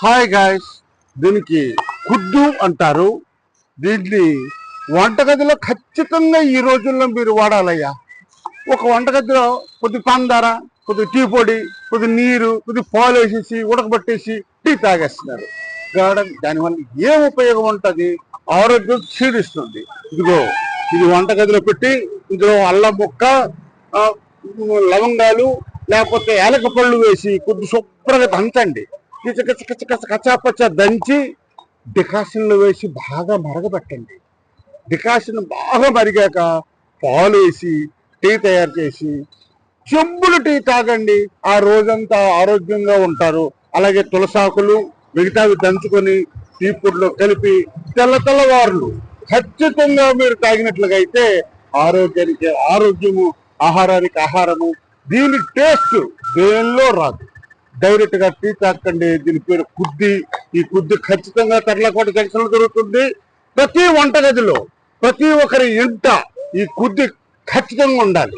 Hi guys, దీనికి కుద్దు అంటారు. దీన్ని వంటగదిలో ఖచ్చితంగా ఈ రోజుల్లో మీరు వాడాలయ్యా. ఒక వంటగదిలో కొద్ది పందార, కొద్ది టీ పొడి, కొద్ది నీరు, కొద్ది పాలు వేసేసి ఉడకబట్టేసి టీ తాగేస్తున్నారు. దానివల్ల ఏం ఉపయోగం ఉంటుంది? ఆరోగ్యం క్షీణిస్తుంది. ఇదిగో ఇది వంటగదిలో పెట్టి ఇందులో అల్లం ముక్క, లవంగాలు లేకపోతే ఏలక పళ్ళు వేసి కొద్ది శుభ్రంగా దంచండి. కచ్చాపచ్చ దంచి డికాషన్లో వేసి బాగా మరగబెట్టండి. డికాషన్ బాగా మరిగాక పాలు వేసి టీ తయారు చేసి చెంబులు టీ తాగండి. ఆ రోజంతా ఆరోగ్యంగా ఉంటారు. అలాగే తులసాకులు మిగతావి దంచుకొని టీ పొడిలో కలిపి తెల్లవారులు ఖచ్చితంగా మీరు తాగినట్లుగా అయితే ఆరోగ్యానికి ఆరోగ్యము, ఆహారానికి ఆహారము. దీని టేస్ట్ దేనిలో రాదు. డైరెక్ట్ గా టీ తాకండి. దీని పేరు కుద్ది. ఈ కుద్ది ఖచ్చితంగా తర్లకోట జంక్షన్ లో దొరుకుతుంది. ప్రతి వంటగదిలో ప్రతి ఒక్కరి ఇంట ఈ కుద్ది ఖచ్చితంగా ఉండాలి.